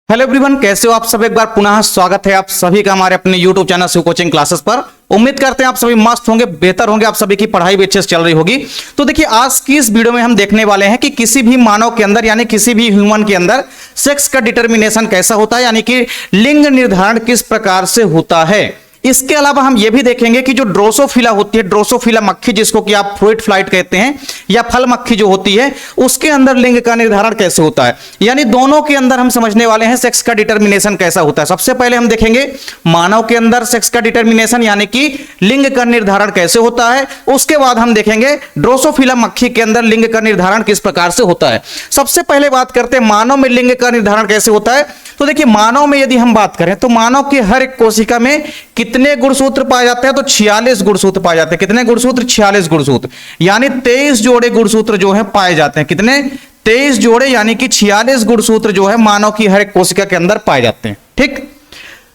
Hello everyone, कैसे हो आप सब। एक बार पुनः स्वागत है आप सभी का हमारे अपने YouTube channel Shiv coaching classes पर। उम्मीद करते हैं आप सभी मस्त होंगे, बेहतर होंगे, आप सभी की पढ़ाई भी अच्छे से चल रही होगी। तो देखिए, आज की इस वीडियो में हम देखने वाले हैं कि किसी भी मानव के अंदर यानी किसी भी ह्यूमन के अंदर सेक्स का डिटर्मिनेशन कैसा होता है, यानी कि लिंग निर्धारण किस प्रकार से होता है। इसके अलावा हम ये भी देखेंगे कि जो ड्रोसोफिला होती है, ड्रोसोफिला मक्खी जिसको कि आप फ्रूट फ्लाइट कहते हैं, या फल मक्खी जो होती है, उसके अंदर लिंग का निर्धारण कैसे होता है। यानी दोनों के अंदर हम समझने वाले हैं सेक्स का डिटर्मिनेशन कैसा होता है। सबसे पहले हम देखेंगे मानव के अंदर सेक्स का डिटर्मिनेशन यानी कि लिंग का निर्धारण कैसे होता है। उसके बाद हम देखेंगे ड्रोसोफिला मक्खी के अंदर लिंग का निर्धारण किस प्रकार से होता है। सबसे पहले बात करते हैं मानव में लिंग का निर्धारण कैसे होता है। तो देखिए, मानव में यदि हम बात करें तो मानव के हर एक कोशिका में कितने गुणसूत्र पाए जाते हैं, तो 46 गुणसूत्र पाए जाते हैं। कितने गुणसूत्र? 46 गुणसूत्र, यानी 23 जोड़े गुणसूत्र जो है पाए जाते हैं। कितने? 23 जोड़े, यानी कि 46 गुणसूत्र जो है मानव की हर एक कोशिका के अंदर पाए जाते हैं। ठीक,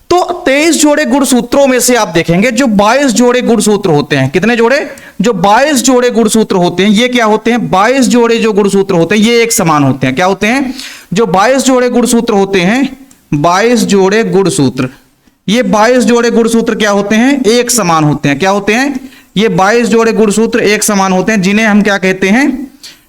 तो 23 जोड़े गुणसूत्रों में से आप देखेंगे जो 22 जोड़े गुणसूत्र होते हैं। कितने जोड़े? जो 22 जोड़े गुणसूत्र होते हैं, ये क्या होते हैं? 22 जोड़े जो गुणसूत्र होते हैं ये एक समान होते हैं। क्या होते हैं? जो 22 जोड़े गुणसूत्र होते हैं, 22 जोड़े गुणसूत्र, ये 22 जोड़े गुणसूत्र क्या होते हैं? एक समान होते हैं। क्या होते हैं? ये 22 जोड़े गुणसूत्र एक समान होते हैं, जिन्हें हम क्या कहते हैं?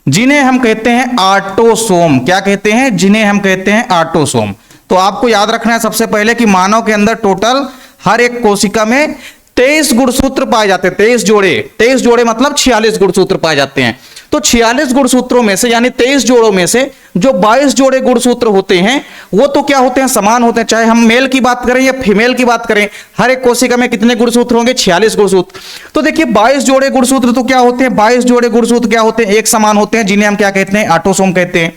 जिन्हें हम कहते हैं ऑटोसोम। क्या कहते हैं? जिन्हें हम कहते हैं ऑटोसोम। तो आपको याद रखना है सबसे पहले कि मानव के अंदर टोटल हर एक कोशिका में 23 गुणसूत्र पाए जाते हैं। 23 जोड़े मतलब 46 गुणसूत्र पाए जाते हैं। तो 46 गुणसूत्रों में से यानी 23 जोड़ों में से जो 22 जोड़े गुणसूत्र होते हैं वो तो क्या होते हैं? समान होते हैं। चाहे हम मेल की बात करें या फीमेल की बात करें, हर एक कोशिका में कितने गुणसूत्र होंगे? 46 गुणसूत्र। तो देखिए, 22 जोड़े गुणसूत्र तो क्या होते हैं? 22 जोड़े गुणसूत्र क्या होते हैं? एक समान होते हैं, जिन्हें हम क्या कहते हैं? ऑटोसोम कहते हैं।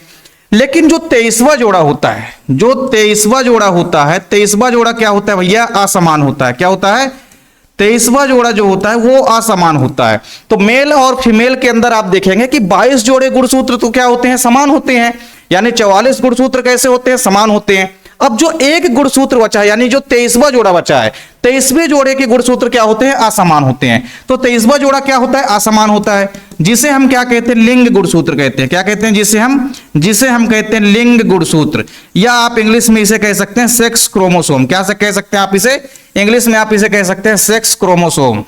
लेकिन जो 23वां जोड़ा होता है, जो 23वां जोड़ा होता है, 23वां जोड़ा क्या होता है भैया? असमान होता है। क्या होता है? 23वां जोड़ा जो होता है वो असमान होता है। तो मेल और फीमेल के अंदर आप देखेंगे कि 22 जोड़े गुणसूत्र तो क्या होते हैं? समान होते हैं। यानी 44 गुणसूत्र कैसे होते हैं? समान होते हैं। अब जो एक गुणसूत्र बचा है, यानी जो 23वां जोड़ा बचा है, 23वें जोड़े के गुणसूत्र क्या होते हैं? असमान होते हैं। तो 23वां जोड़ा क्या होता है? असमान होता है, जिसे हम क्या कहते हैं? लिंग गुणसूत्र कहते हैं। क्या कहते हैं? जिसे हम कहते हैं लिंग गुणसूत्र, या आप इंग्लिश में इसे कह सकते हैं सेक्स क्रोमोसोम। क्या से कह सकते हैं आप इसे? इंग्लिश में आप इसे कह सकते हैं सेक्स क्रोमोसोम।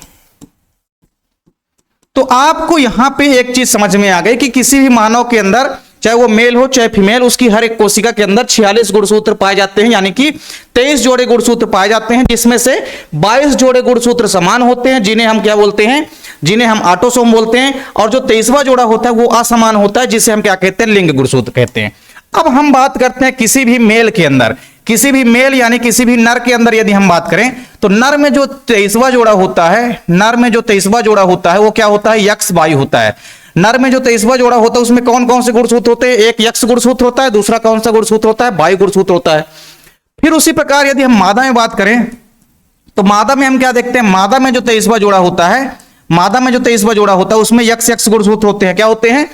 तो आपको यहां पे एक चीज समझ में आ गई कि किसी भी मानव के अंदर, चाहे वो मेल हो चाहे फीमेल, उसकी हर एक कोशिका के अंदर 46 गुणसूत्र पाए जाते हैं, यानी कि 23 जोड़े गुणसूत्र पाए जाते हैं, जिसमें से 22 जोड़े गुणसूत्र समान होते हैं, जिन्हें हम क्या बोलते हैं? जिन्हें हम ऑटोसोम बोलते हैं। और जो 23वां जोड़ा होता है वो असमान होता है, जिसे हम क्या कहते हैं? लिंग गुणसूत्र कहते हैं। अब हम बात करते हैं किसी भी मेल के अंदर, किसी भी मेल यानी किसी भी नर के अंदर यदि हम बात करें तो नर में जो 23वां जोड़ा होता है, नर में जो 23वां जोड़ा होता है वो क्या होता है? यक्स वाई होता है। नर में जो 23वां जोड़ा होता है उसमें कौन कौन से गुणसूत्र होते हैं? एक यक्स गुणसूत्र होता है, दूसरा कौन सा गुणसूत्र होता है? वाई गुणसूत्र होता है। फिर उसी प्रकार यदि हम मादा में बात करें तो मादा में हम क्या देखते हैं? मादा में जो 23वां जोड़ा होता है, मादा में जो 23वां जोड़ा होता है उसमें यक्स गुणसूत्र होते हैं। क्या होते हैं?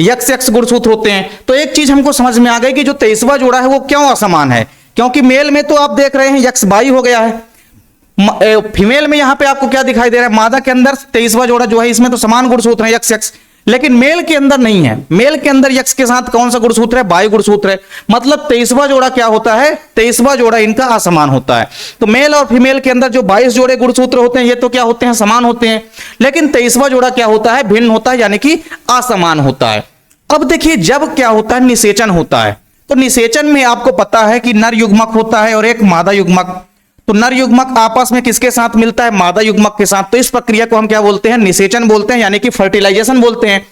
यक्स गुणसूत्र होते हैं। तो एक चीज हमको समझ में आ गई कि जो 23वां जोड़ा है वो क्यों असमान है, क्योंकि मेल में तो आप देख रहे हैं यक्स वाई हो गया है, फीमेल में यहां पे आपको क्या दिखाई दे रहा है? मादा के अंदर 23वां जोड़ा जो है इसमें तो समान गुणसूत्र है यक्स, लेकिन मेल के अंदर नहीं है। मेल के अंदर यक्स के साथ कौन सा गुणसूत्र है? वाई गुणसूत्र है। मतलब 23वां जोड़ा क्या होता है? 23वां जोड़ा इनका असमान होता है। तो मेल और फीमेल के अंदर जो 22 जोड़े गुणसूत्र होते हैं ये तो क्या होते हैं? समान होते हैं। लेकिन 23वां जोड़ा क्या होता है? भिन्न होता है, यानी कि असमान होता है। अब देखिए, जब क्या होता है? निषेचन होता है। तो निषेचन में आपको पता है कि नर युग्मक होता है और एक मादा युग्मक। तो नर युग्मक आपस में किसके साथ मिलता है? मादा युग्मक के साथ। तो इस प्रक्रिया को हम क्या बोलते हैं? निषेचन बोलते हैं, यानी कि फर्टिलाइजेशन बोलते हैं।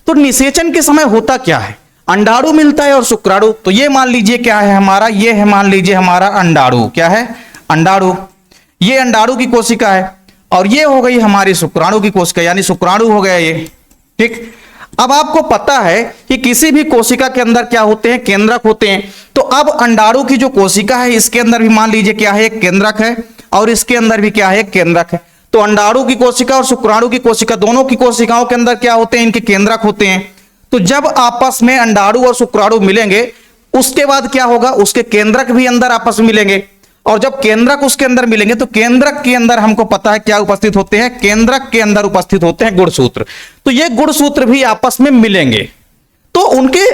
तो निषेचन के समय होता क्या है? अंडाणु मिलता है और शुक्राणु। तो ये मान लीजिए क्या है हमारा? ये है मान लीजिए हमारा अंडाणु। क्या है? अंडाणु। ये अंडाणु की कोशिका है और ये हो गई हमारी शुक्राणु की कोशिका, यानी शुक्राणु हो गया ये। ठीक, अब आपको पता है कि किसी भी कोशिका के अंदर क्या होते हैं? केंद्रक होते हैं। तो अब अंडाणु की जो कोशिका है इसके अंदर भी मान लीजिए क्या है? एक केंद्रक है, और इसके अंदर भी क्या है? एक केंद्रक है। तो अंडाणु की कोशिका और शुक्राणु की कोशिका, दोनों की कोशिकाओं के अंदर क्या होते हैं? इनके केंद्रक होते हैं। तो जब आपस में अंडाणु और शुक्राणु मिलेंगे उसके बाद क्या होगा? उसके केंद्रक भी अंदर आपस में मिलेंगे, और जब केंद्रक उसके अंदर मिलेंगे तो केंद्रक के अंदर हमको पता है क्या उपस्थित होते हैं? केंद्रक के अंदर उपस्थित होते हैं गुणसूत्र। तो ये गुणसूत्र भी आपस में मिलेंगे। तो उनके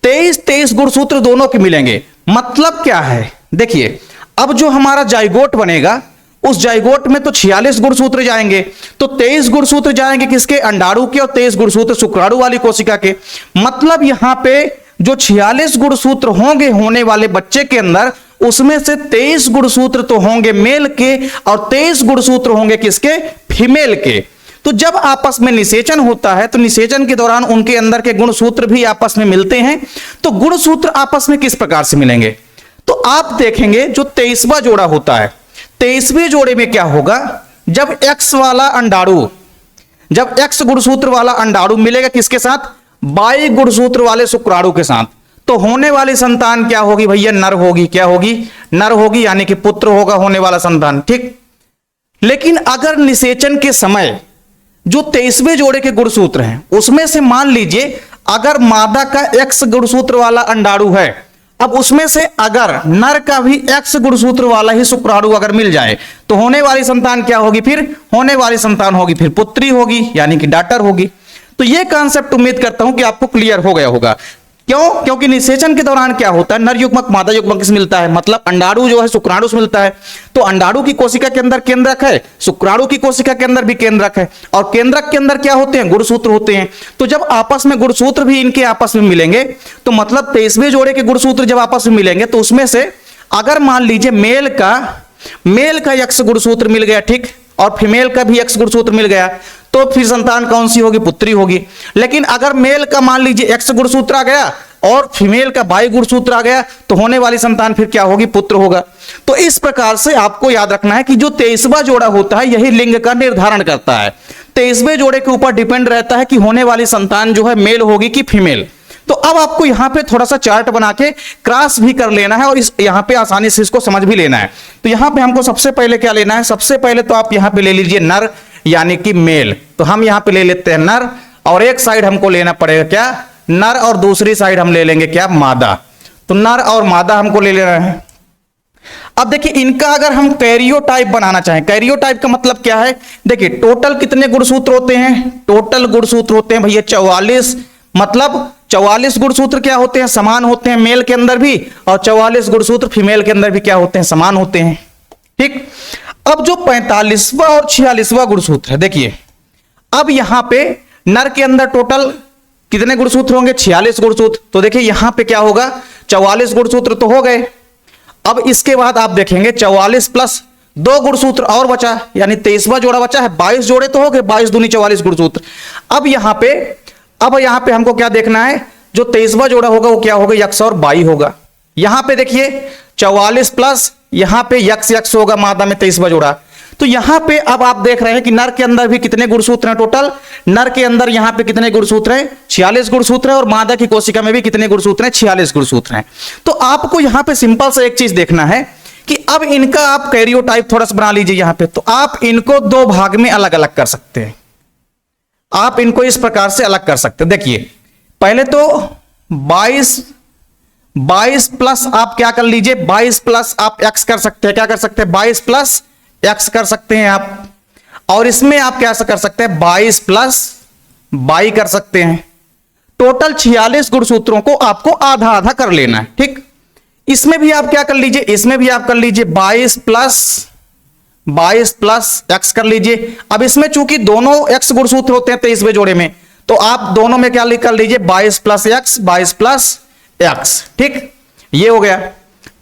23 गुणसूत्र दोनों के मिलेंगे। मतलब क्या है, देखिए अब जो हमारा जाइगोट बनेगा उस जाइगोट में तो 46 गुणसूत्र जाएंगे, तो 23 गुणसूत्र जाएंगे किसके, अंडाणु के, और 23 गुणसूत्र शुक्राणु वाली कोशिका के। मतलब यहां पे जो 46 गुणसूत्र होंगे होने वाले बच्चे के अंदर, उसमें से 23 गुणसूत्र तो होंगे मेल के और 23 गुणसूत्र होंगे किसके, फीमेल के। तो जब आपस में निषेचन होता है तो निषेचन के दौरान उनके अंदर के गुणसूत्र भी आपस में मिलते हैं। तो गुणसूत्र आपस में किस प्रकार से मिलेंगे, तो आप देखेंगे जो 23वां जोड़ा होता है, 23वें जोड़े में क्या होगा, जब X वाला अंडाणु, जब X गुणसूत्र वाला अंडाणु मिलेगा किसके साथ, Y गुणसूत्र वाले शुक्राणु के साथ, तो होने वाली संतान क्या होगी भैया, नर होगी। क्या होगी, नर होगी, यानी कि पुत्र होगा होने वाला संतान। ठीक, लेकिन अगर निषेचन के समय जो 23वें जोड़े के गुणसूत्र हैं उसमें से मान लीजिए अगर मादा का X गुणसूत्र वाला अंडाणु है, अब उसमें से अगर नर का भी X गुणसूत्र वाला ही शुक्राणु अगर मिल जाए तो होने वाली संतान क्या होगी, फिर होने वाली संतान होगी फिर पुत्री होगी, यानी कि डॉटर होगी। तो यह कॉन्सेप्ट उम्मीद करता हूं कि आपको क्लियर हो गया होगा। क्यों, क्योंकि निषेचन के दौरान क्या होता है, नर युग्मक मादा युग्मक से मिलता है, मतलब अंडाणु जो है शुक्राणु से मिलता है। तो अंडाणु की कोशिका के अंदर केंद्रक है, शुक्राणु की कोशिका के अंदर भी केंद्रक है, और केंद्रक के अंदर क्या होते हैं, गुणसूत्र होते हैं। तो जब आपस में गुणसूत्र भी इनके आपस में मिलेंगे, तो मतलब 23वें जोड़े के गुणसूत्र जब आपस में मिलेंगे तो उसमें से अगर मान लीजिए मेल का X गुणसूत्र मिल गया, ठीक, और फीमेल का भी X गुणसूत्र मिल गया, तो फिर संतान कौन सी होगी, पुत्री होगी। लेकिन अगर मेल का मान लीजिए X गुणसूत्र आ गया और फीमेल का Y गुणसूत्र आ गया, तो होने वाली संतान फिर क्या होगी, पुत्र होगा। तो इस प्रकार से आपको याद रखना है कि जो 23वां जोड़ा होता है यही लिंग का निर्धारण करता है। 23वें जोड़े के ऊपर डिपेंड रहता है कि होने वाली संतान जो है मेल होगी कि फीमेल। तो अब आपको यहां पे थोड़ा सा चार्ट बना के क्रॉस भी कर लेना है और इस यहां पे आसानी से इसको समझ भी लेना है। तो यहां पे हमको सबसे पहले क्या लेना है, सबसे पहले तो आप यहां पे ले लीजिए नर यानी कि मेल। तो हम यहां पे ले लेते हैं नर, और एक साइड हमको लेना पड़ेगा क्या, नर, और दूसरी साइड हम ले लेंगे क्या, मादा। तो नर और मादा हमको ले लेना है। अब देखिए इनका अगर हम कैरियोटाइप बनाना चाहें, कैरियोटाइप का मतलब क्या है, देखिए टोटल कितने गुणसूत्र होते हैं, टोटल गुणसूत्र होते हैं भैया 44। मतलब 44 गुणसूत्र क्या होते हैं, समान होते हैं मेल के अंदर भी, और 44 गुणसूत्र फीमेल के अंदर भी क्या होते हैं, समान होते हैं। ठीक, अब जो 45वां और 46वां गुणसूत्र है, देखिए अब यहां पे नर के अंदर टोटल कितने गुणसूत्र होंगे, 46 गुणसूत्र। तो देखिए यहां पे क्या होगा, 44 गुणसूत्र तो हो गए। अब इसके बाद आप देखेंगे 44 प्लस 2 गुणसूत्र और बचा, यानी 23वां जोड़ा बचा है, 22 जोड़े तो हो गए, 22 दूनी 44 गुणसूत्र। अब यहां पे हमको क्या देखना है, जो 23वां जोड़ा होगा वो क्या होगा, X और Y होगा। यहां पे देखिए 44 प्लस यहां पे X होगा मादा में 23वां जोड़ा। तो यहां पे अब आप देख रहे हैं कि नर के अंदर भी कितने गुणसूत्र हैं, टोटल नर के अंदर यहां पे कितने गुणसूत्र हैं, 46 गुणसूत्र है, और मादा की कोशिका में भी कितने गुणसूत्र हैं, 46 गुणसूत्र हैं। तो आपको यहां पे सिंपल से एक चीज देखना है कि अब इनका आप कैरियोटाइप थोड़ा सा बना लीजिए यहां पे। तो आप इनको 2 भाग में अलग अलग कर सकते हैं, आप इनको इस प्रकार से अलग कर सकते हैं। देखिए पहले तो 22 प्लस आप क्या कर लीजिए, 22 प्लस आप X कर सकते हैं, क्या कर सकते हैं, 22 प्लस X कर सकते हैं आप। और इसमें आप क्या कर सकते हैं, 22 प्लस Y कर सकते हैं। टोटल 46 गुणसूत्रों को आपको आधा आधा कर लेना है। ठीक, इसमें भी आप क्या कर लीजिए, इसमें भी आप कर लीजिए 22 प्लस X कर लीजिए। अब इसमें चूंकि दोनों X गुणसूत्र होते हैं 23वें जोड़े में, तो आप दोनों में क्या कर लीजिए 22 प्लस X। ठीक, ये हो गया।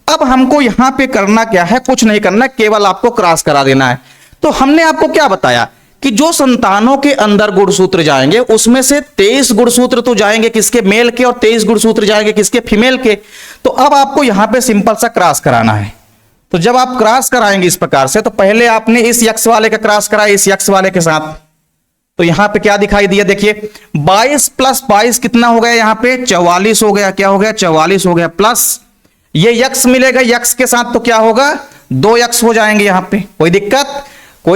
अब हमको यहां पे करना क्या है, कुछ नहीं करना, केवल आपको क्रॉस करा देना है। तो हमने आपको क्या बताया कि जो संतानों के अंदर गुणसूत्र जाएंगे उसमें से 23 गुणसूत्र तो जाएंगे किसके, मेल के, और 23 गुणसूत्र जाएंगे किसके, फीमेल के। तो अब आपको यहां पे सिंपल सा क्रॉस कराना है। तो जब आप क्रॉस कराएंगे इस प्रकार से, तो पहले आपने इस X वाले का क्रॉस कराया इस X वाले के साथ। तो यहां पे क्या दिखाई दिया, देखिए 22 प्लस 22 कितना हो गया, यहां पे 44 हो गया। क्या हो गया, 44 हो गया। प्लस ये X मिलेगा, X के साथ तो क्या होगा, 2X हो जाएंगे यहां पे। कोई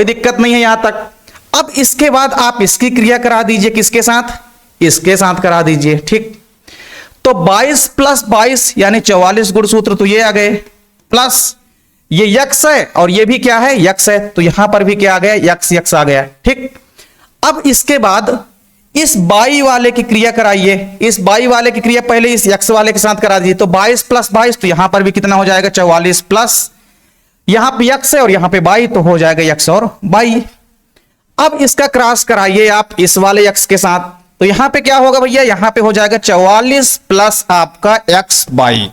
दिक्कत नहीं है यहां तक। अब इसके बाद आप इसकी क्रिया करा दीजिए, किसके साथ, इसके साथ करा दीजिए। ठीक, तो 22 प्लस 22 यानी 44 गुणसूत्र तो ये आ गए, प्लस ये X है और ये भी क्या है, X है। तो यहां पर भी क्या आ गया, X आ गया। ठीक, अब इसके बाद इस बाई वाले की क्रिया कराइए, इस बाई वाले की क्रिया पहले इस x वाले के साथ करा दीजिए, तो 22 प्लस 22, तो यहां पर भी कितना हो जाएगा 44 प्लस, यहां पे x है और यहां पे बाई, तो हो जाएगा x और बाई। अब इसका क्रॉस कराइए आप इस वाले x के साथ, तो यहां पे क्या होगा भैया, यहां पे हो जाएगा 44 प्लस आपका x बाई।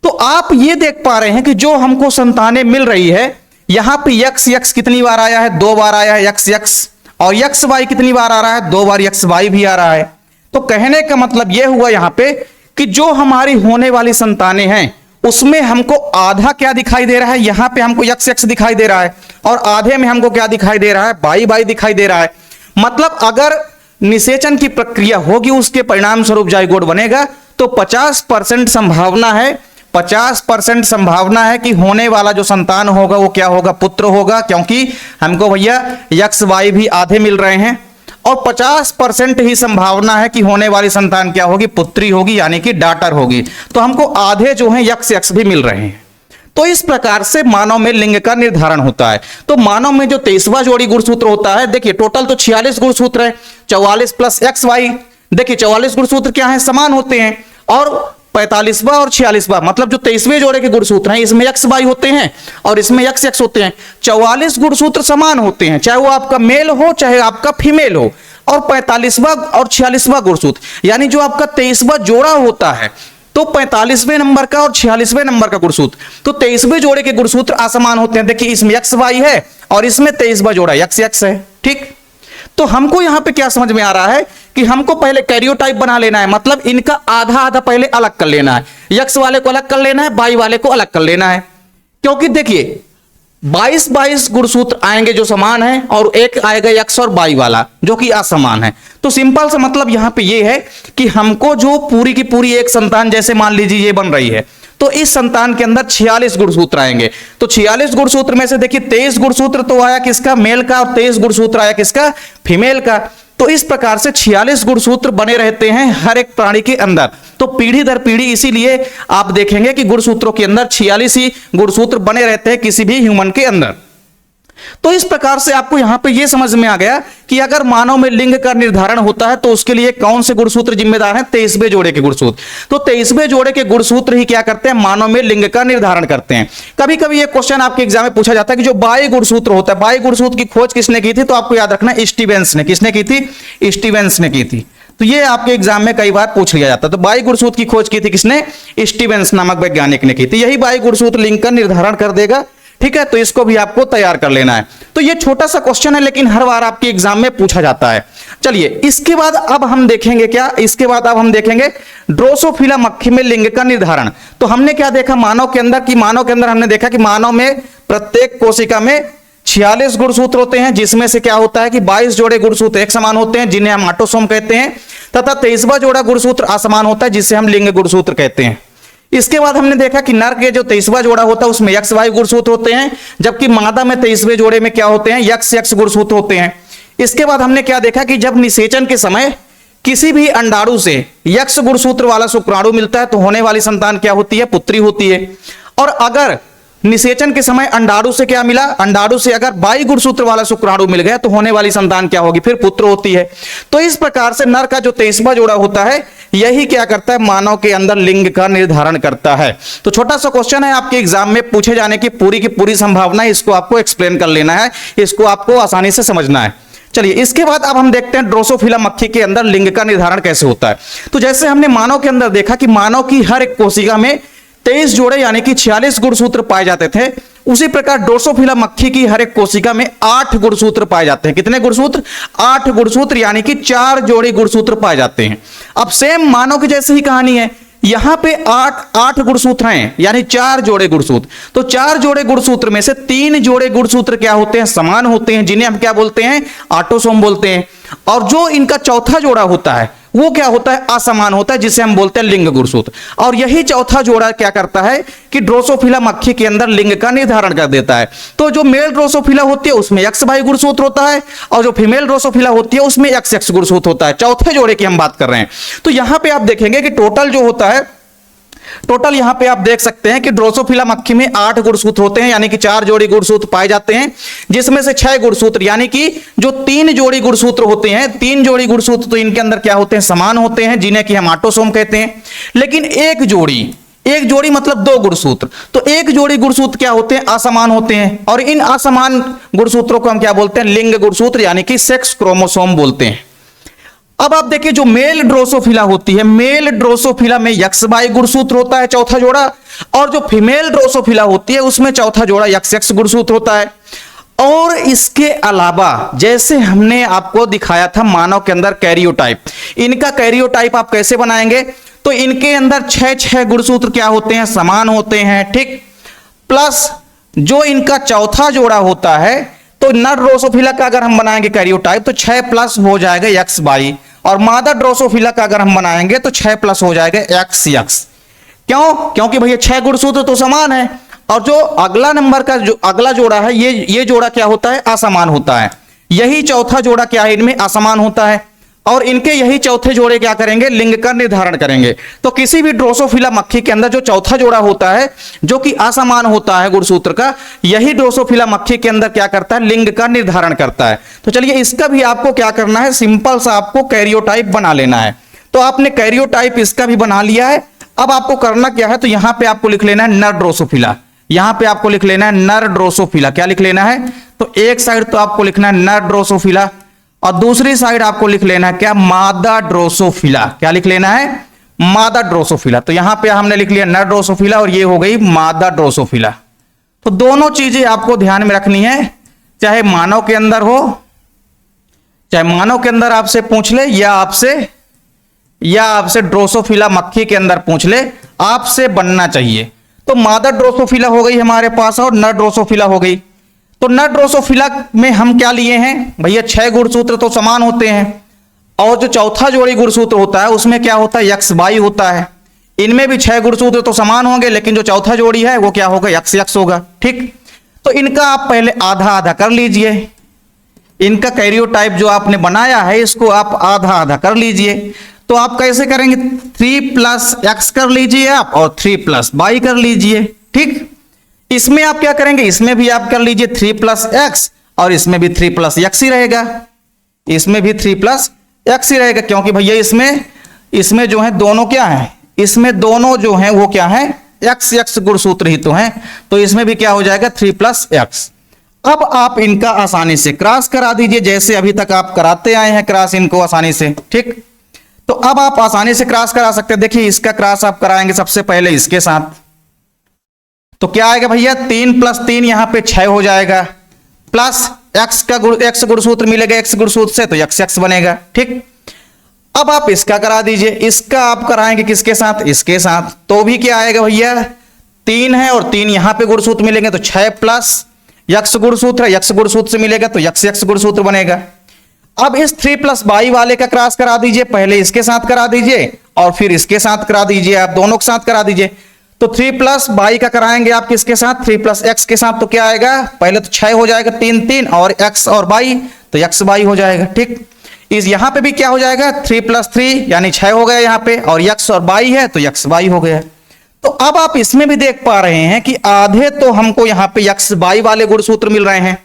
तो आप ये देख पा रहे हैं कि जो हमको संतानें मिल रही है, यहां पे x कितनी बार आया है, 2 बार आया है x, और x y कितनी बार आ रहा है, 2 बार x y भी आ रहा है। तो कहने का मतलब यह हुआ यहां पे कि जो हमारी होने वाली संतानें हैं उसमें हमको आधा क्या दिखाई दे रहा है, यहां पे हमको x दिखाई दे रहा है, और आधे में हमको क्या दिखाई दे रहा है, y दिखाई दे रहा है। मतलब अगर निषेचन की प्रक्रिया होगी, उसके परिणाम स्वरूप जाइगोट बनेगा, तो 50% संभावना है, 50% संभावना है कि होने वाला जो संतान होगा वो क्या होगा, पुत्र होगा, क्योंकि हमको भैया x y भी आधे मिल रहे हैं, और 50% ही संभावना है कि होने वाली संतान क्या होगी, पुत्री होगी, यानी कि डॉटर होगी। तो हमको आधे जो है x भी मिल रहे हैं। तो इस प्रकार से मानव में लिंग का निर्धारण होता है। तो मानव में जो 23वां जोड़ी गुणसूत्र होता है, देखिए टोटल तो 46 गुणसूत्र है, 44 प्लस एक्स वाई, देखिए 44 गुणसूत्र क्या है, समान होते हैं, और 45वां और 46वां मतलब जो 23वें जोड़े के गुणसूत्र हैं, इसमें एक्स वाई होते हैं और इसमें एक्स होते हैं। 44 गुणसूत्र समान होते हैं, चाहे वो आपका मेल हो चाहे आपका फीमेल हो। और 45वां और 46वां गुणसूत्र यानी जो आपका 23वां जोड़ा होता है, तो 45वें नंबर का और 46वें नंबर का गुणसूत्र, तो 23वें जोड़े के गुणसूत्र असमान होते हैं। देखिए इसमें एक्स वाई है और इसमें 23वां जोड़ा एक्स है, ठीक। तो हमको यहां पे क्या समझ में आ रहा है कि हमको पहले कैरियोटाइप बना लेना है, मतलब इनका आधा आधा पहले अलग कर लेना है, एक्स वाले को अलग कर लेना है, वाई वाले को अलग कर लेना है। क्योंकि देखिए 22 गुणसूत्र आएंगे जो समान है, और एक आएगा एक्स और वाई वाला जो कि असमान है। तो सिंपल सा मतलब यहां पे ये है कि हमको जो पूरी की पूरी एक संतान, जैसे मान लीजिए ये बन रही है, तो इस संतान के अंदर 46 गुणसूत्र आएंगे। तो 46 गुणसूत्र में से देखिए 23 गुणसूत्र तो आया किसका, मेल का, और 23 गुणसूत्र आया किसका, फीमेल का। तो इस प्रकार से 46 गुणसूत्र बने रहते हैं हर एक प्राणी के अंदर। तो पीढ़ी दर पीढ़ी इसीलिए आप देखेंगे कि गुणसूत्रों के अंदर 46 ही गुणसूत्र बने रहते हैं किसी भी ह्यूमन के अंदर। तो इस प्रकार से आपको यहां पे यह समझ में आ गया कि अगर मानव में लिंग का निर्धारण होता है तो उसके लिए कौन से गुणसूत्र जिम्मेदार हैं, 23वें जोड़े के गुणसूत्र। तो 23वें जोड़े के गुणसूत्र ही क्या करते हैं, मानव में लिंग का निर्धारण करते हैं। कभी कभी ये क्वेश्चन आपके एग्जाम में पूछा जाता है कि जो बाई गुणसूत्र होता है, बाई गुणसूत्र की खोज किसने की थी, तो आपको याद रखना स्टीवेंस ने। किसने की थी, स्टीवेंस ने की थी। तो ये आपके एग्जाम में कई बार पूछ लिया जाता है। तो बाई गुणसूत्र की खोज की थी किसने, स्टीवेंस नामक वैज्ञानिक ने की थी। यही बाई गुणसूत्र लिंग का निर्धारण कर देगा, ठीक है। तो इसको भी आपको तैयार कर लेना है। तो ये छोटा सा क्वेश्चन है, लेकिन हर बार आपके एग्जाम में पूछा जाता है। चलिए इसके बाद अब हम देखेंगे क्या, इसके बाद अब हम देखेंगे ड्रोसोफिला मक्खी में लिंग का निर्धारण। तो हमने क्या देखा मानव के अंदर, कि मानव के अंदर हमने देखा कि मानव में प्रत्येक कोशिका में 46 गुणसूत्र होते हैं, जिसमें से क्या होता है कि 22 जोड़े गुणसूत्र एक समान होते हैं जिन्हें हम ऑटोसोम कहते हैं, तथा 23वां जोड़ा गुणसूत्र असमान होता है जिसे हम लिंग गुणसूत्र कहते हैं। इसके बाद हमने देखा कि नर के जो 23वां जोड़ा होता है उसमें एक्स वाई गुणसूत्र होते हैं, जबकि मादा में 23वें जोड़े में क्या होते हैं, एक्स गुणसूत्र होते हैं। इसके बाद हमने क्या देखा कि जब निषेचन के समय किसी भी अंडाणु से एक्स गुणसूत्र वाला शुक्राणु मिलता है तो होने वाली संतान क्या होती है, पुत्री होती है। और अगर निषेचन के समय अंडाणु से क्या मिला, अंडाणु से अगर बाई गुणसूत्र वाला शुक्राणु मिल गया तो होने वाली संतान क्या होगी, फिर पुत्र होती है। तो इस प्रकार से नर का जो 23वां जोड़ा होता है यही क्या करता है, मानव के अंदर लिंग का निर्धारण करता है। तो छोटा सा क्वेश्चन है, आपके एग्जाम में पूछे जाने की पूरी संभावना है, इसको आपको एक्सप्लेन कर लेना है, इसको आपको आसानी से समझना है। चलिए इसके बाद अब हम देखते हैं ड्रोसोफिला मक्खी के अंदर लिंग का निर्धारण कैसे होता है। तो जैसे हमने मानव के अंदर देखा कि मानव की हर एक कोशिका में 23 जोड़े यानी कि 46 गुणसूत्र पाए जाते थे, उसी प्रकार ड्रोसोफिला मक्खी की हर एक कोशिका में 8 गुणसूत्र पाए जाते हैं। कितने गुणसूत्र, 8 गुणसूत्र, यानी कि 4 जोड़े गुणसूत्र पाए जाते हैं। अब सेम मानव की जैसी ही कहानी है, यहां पे 8 गुणसूत्र हैं यानी 4 जोड़े गुणसूत्र। तो 4 जोड़े गुणसूत्र में से 3 जोड़े गुणसूत्र क्या होते हैं, समान होते हैं, जिन्हें हम क्या बोलते हैं, ऑटोसोम बोलते हैं। और जो इनका चौथा जोड़ा होता है वो क्या होता है, असमान होता है, जिसे हम बोलते हैं लिंग गुणसूत्र। और यही चौथा जोड़ा क्या करता है कि ड्रोसोफिला मक्खी के अंदर लिंग का निर्धारण कर देता है। तो जो मेल ड्रोसोफिला होती है उसमें एक्स वाई गुणसूत्र होता है, और जो फीमेल ड्रोसोफिला होती है उसमें एक्स गुणसूत्र होता है। चौथे जोड़े की हम बात कर रहे हैं। तो यहां पे आप देखेंगे कि टोटल जो होता है टोटल यहाँ पे आप देख सकते हैं कि ड्रोसोफिला मक्खी में 8 गुणसूत्र होते हैं, यानी कि 4 जोड़ी गुणसूत्र पाए जाते हैं, जिसमें से 6 गुणसूत्र यानी कि जो 3 जोड़ी गुणसूत्र होते हैं, 3 जोड़ी गुणसूत्र तो इनके अंदर क्या होते हैं, समान होते हैं, जिन्हें कि हम ऑटोसोम कहते हैं। लेकिन एक जोड़ी मतलब 2 गुणसूत्र, तो एक जोड़ी गुणसूत्र क्या होते हैं, असमान होते हैं, और इन असमान गुणसूत्रों को हम क्या बोलते हैं, लिंग गुणसूत्र यानी कि सेक्स क्रोमोसोम बोलते हैं। अब आप देखिए जो मेल ड्रोसोफिला होती है, मेल ड्रोसोफिला में XY गुणसूत्र होता है चौथा जोड़ा, और जो फीमेल ड्रोसोफिला होती है उसमें चौथा जोड़ा XX गुणसूत्र होता है। और इसके अलावा जैसे हमने आपको दिखाया था मानव के अंदर कैरियोटाइप, इनका कैरियोटाइप आप कैसे बनाएंगे, तो इनके अंदर 6 गुणसूत्र क्या होते हैं, समान होते हैं, ठीक। प्लस जो इनका चौथा जोड़ा होता है, तो नर ड्रोसोफिला का अगर हम बनाएंगे कैरियोटाइप तो 6 प्लस हो जाएगा XY, और मादा ड्रोसोफिला का अगर हम बनाएंगे तो 6 प्लस हो जाएगा XX। क्यों? क्योंकि भैया 6 गुणसूत्र तो समान है, और जो अगला नंबर का जो अगला जोड़ा है ये जोड़ा क्या होता है, असमान होता है। यही चौथा जोड़ा क्या है, इनमें असमान होता है, और इनके यही चौथे जोड़े क्या करेंगे, लिंग का निर्धारण करेंगे। तो किसी भी ड्रोसोफिला मक्खी के अंदर जो चौथा जोड़ा होता है जो कि असमान होता है गुणसूत्र का, यही ड्रोसोफिला मक्खी के अंदर क्या करता है, लिंग का निर्धारण करता है। तो चलिए इसका भी आपको क्या करना है, सिंपल सा आपको कैरियोटाइप बना लेना है। तो आपने कैरियोटाइप इसका भी बना लिया है। अब आपको करना क्या है, तो यहां पे आपको लिख लेना है नर ड्रोसोफिला, यहां पे आपको लिख लेना है नर ड्रोसोफिला। क्या लिख लेना है, तो एक साइड तो आपको लिखना है नर ड्रोसोफिला, और दूसरी साइड आपको लिख लेना है क्या, मादा ड्रोसोफिला। क्या लिख लेना है, मादा ड्रोसोफिला। तो यहां पे हमने लिख लिया नर ड्रोसोफिला, और ये हो गई मादा ड्रोसोफिला। तो दोनों चीजें आपको ध्यान में रखनी है, चाहे मानव के अंदर हो, चाहे मानव के अंदर आपसे पूछ ले, या आपसे ड्रोसोफिला मक्खी के अंदर पूछ ले, आपसे बनना चाहिए। तो मादा ड्रोसोफिला हो गई हमारे पास, और नर ड्रोसोफिला हो गई। तो नर ड्रोसोफिला में हम क्या लिए हैं भैया, 6 गुणसूत्र तो समान होते हैं, और जो चौथा जोड़ी गुणसूत्र होता है उसमें क्या होता है, XY होता है। इनमें भी 6 गुणसूत्र तो समान होंगे, लेकिन जो चौथा जोड़ी है वो क्या होगा, XX होगा, ठीक। तो इनका आप पहले आधा आधा कर लीजिए, इनका कैरियोटाइप जो आपने बनाया है इसको आप आधा आधा कर लीजिए। तो आप कैसे करेंगे, 3 प्लस X कर लीजिए आप, और 3 प्लस Y कर लीजिए, ठीक। इसमें आप क्या करेंगे, इसमें भी आप कर लीजिए 3 प्लस X, और इसमें भी 3 प्लस X ही रहेगा, इसमें भी 3 प्लस X ही रहेगा, क्योंकि भैया इसमें जो है दोनों क्या है, इसमें दोनों जो हैं वो क्या है, XX गुणसूत्र ही तो हैं। तो इसमें भी क्या हो जाएगा, 3 प्लस X। अब आप इनका आसानी से क्रॉस करा दीजिए, जैसे अभी तक आप कराते आए हैं क्रॉस इनको आसानी से, ठीक। तो अब आप आसानी से क्रॉस करा सकते हैं। देखिए इसका क्रॉस आप कराएंगे सबसे पहले इसके साथ, तो क्या आएगा भैया, 3 प्लस 3 यहां पे 6 हो जाएगा, प्लस X गुणसूत्र मिलेगा X गुणसूत्र से, तो XX बनेगा, ठीक। अब आप इसका करा दीजिए, इसका आप कराएंगे किसके साथ, इसके साथ, तो भी क्या आएगा भैया, 3 है और 3 यहां पे गुणसूत्र मिलेंगे, तो 6 प्लस X गुणसूत्र है, X गुणसूत्र से मिलेगा तो XX गुणसूत्र बनेगा। अब इस 3 प्लस Y वाले का क्रॉस करा दीजिए, पहले इसके साथ करा दीजिए और फिर इसके साथ करा दीजिए, आप दोनों के साथ करा दीजिए। तो 3 प्लस Y का कराएंगे आप किसके साथ, 3 प्लस X के साथ, तो क्या आएगा, पहले तो 6 हो जाएगा, 3 3 और X और Y, तो XY हो जाएगा, ठीक। इस यहां पे भी क्या हो जाएगा, 3 प्लस 3 यानी 6 हो गया यहां पे, और X और Y है तो XY हो गया। तो अब आप इसमें भी देख पा रहे हैं कि आधे तो हमको यहां पे XY वाले गुणसूत्र मिल रहे हैं,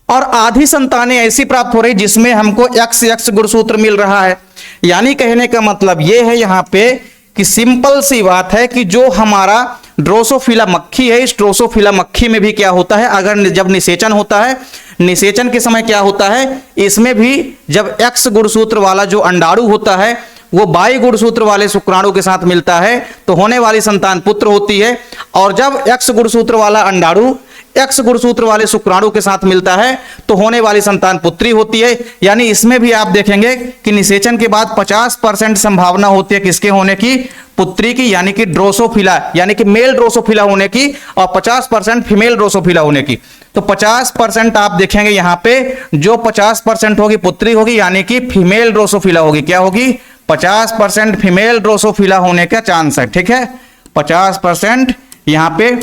और आधी संतानें ऐसी प्राप्त हो रही जिसमें हमको XX गुणसूत्र मिल रहा है। यानी कहने का मतलब यह है यहां पे कि सिंपल सी बात है कि जो हमारा ड्रोसोफिला मक्खी है, इस ड्रोसोफिला मक्खी में भी क्या होता है, अगर जब निषेचन होता है, निषेचन के समय क्या होता है, इसमें भी जब X गुणसूत्र वाला जो अंडाणु होता है वो Y गुणसूत्र वाले शुक्राणु के साथ मिलता है तो होने वाली संतान पुत्र होती है, और जब X गुणसूत्र वाला अंडाणु X गुणसूत्र वाले शुक्राणु के साथ मिलता है तो होने वाली संतान पुत्री होती है। यानी इसमें भी आप देखेंगे कि निषेचन के बाद 50% संभावना होती है किसके होने की, पुत्री की, यानी कि ड्रोसोफिला यानी कि मेल ड्रोसोफिला होने की, और 50% फीमेल ड्रोसोफिला होने की। तो 50% आप देखेंगे यहां पे जो 50% होगी पुत्री होगी, यानी कि फीमेल ड्रोसोफिला होगी। क्या होगी, 50% फीमेल ड्रोसोफिला होने का चांस है, ठीक है। 50% यहां पे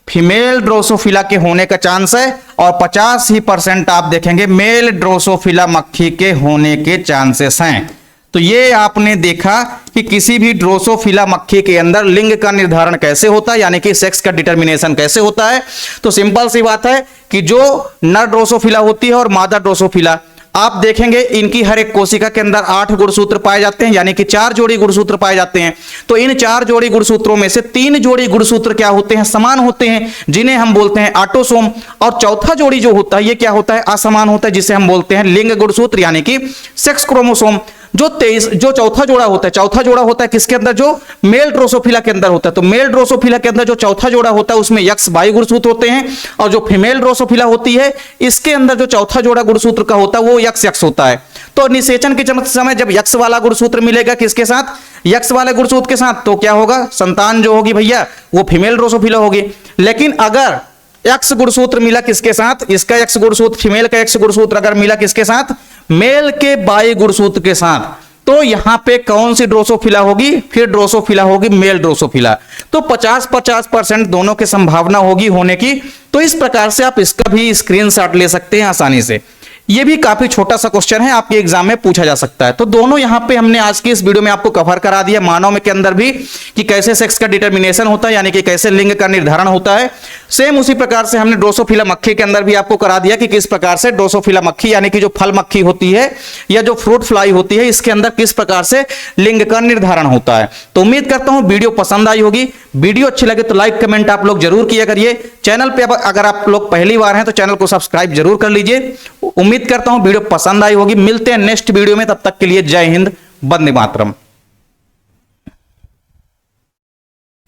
फीमेल ड्रोसोफिला के होने का चांस है, और 50% आप देखेंगे मेल ड्रोसोफिला मक्खी के होने के चांसेस हैं। तो ये आपने देखा कि किसी भी ड्रोसोफिला मक्खी के अंदर लिंग का निर्धारण कैसे होता है, यानी कि सेक्स का डिटर्मिनेशन कैसे होता है। तो सिंपल सी बात है कि जो नर ड्रोसोफिला होती है और मादा ड्रोसोफिला, आप देखेंगे इनकी हर एक कोशिका के अंदर 8 गुणसूत्र पाए जाते हैं, यानी कि 4 जोड़ी गुणसूत्र पाए जाते हैं। तो इन 4 जोड़ी गुणसूत्रों में से 3 जोड़ी गुणसूत्र क्या होते हैं, समान होते हैं, जिन्हें हम बोलते हैं ऑटोसोम। और चौथा जोड़ी जो होता है ये क्या होता है, असमान होता है, जिसे हम बोलते हैं लिंग गुणसूत्र, यानी कि सेक्स क्रोमोसोम। जो चौथा जोड़ा होता है किसके अंदर, जो मेल ड्रोसोफिला के अंदर होता है। तो मेल ड्रोसोफिला के अंदर जो चौथा जोड़ा होता है उसमें यक्स वाई गुणसूत्र होते हैं, और जो फीमेल ड्रोसोफिला होती है इसके अंदर जो चौथा जोड़ा गुणसूत्र का होता है वो यक्स यक्स होता है। तो निषेचन के समय जब यक्स वाला गुणसूत्र मिलेगा किसके साथ, यक्स वाले गुणसूत्र के साथ, तो क्या होगा, संतान जो होगी भैया वो फीमेल ड्रोसोफिला होगी। लेकिन अगर एक्स गुणसूत्र मिला किसके साथ, इसका एक्स गुणसूत्र, फीमेल का एक्स गुणसूत्र अगर मिला किसके साथ, मेल के वाई गुणसूत्र के साथ, तो यहां पे कौन सी ड्रोसोफिला होगी, फिर ड्रोसोफिला होगी मेल ड्रोसोफिला। तो 50-50% दोनों की संभावना होगी होने की। तो इस प्रकार से आप इसका भी स्क्रीनशॉट ले सकते हैं आसानी से। ये भी काफी छोटा सा क्वेश्चन है, आपके एग्जाम में पूछा जा सकता है। तो दोनों यहां पे हमने आज की इस वीडियो में आपको कवर करा दिया, मानव में के अंदर भी कि कैसे सेक्स का डिटर्मिनेशन होता है, यानी कि कैसे लिंग का निर्धारण होता है। सेम उसी प्रकार से हमने ड्रोसोफिला मक्खी के अंदर भी आपको करा दिया कि किस प्रकार से ड्रोसोफिला मक्खी, यानी कि जो फल मक्खी होती है या जो फ्रूट फ्लाई होती है, इसके अंदर किस प्रकार से लिंग का निर्धारण होता है। तो उम्मीद करता हूं वीडियो पसंद आई होगी। वीडियो अच्छी लगे तो लाइक कमेंट आप लोग जरूर किया करिए। चैनल पे अगर आप लोग पहली बार हैं तो चैनल को सब्सक्राइब जरूर कर लीजिए। उम्मीद करता हूं वीडियो पसंद आई होगी। मिलते हैं नेक्स्ट वीडियो में, तब तक के लिए जय हिंद, वंदे मातरम।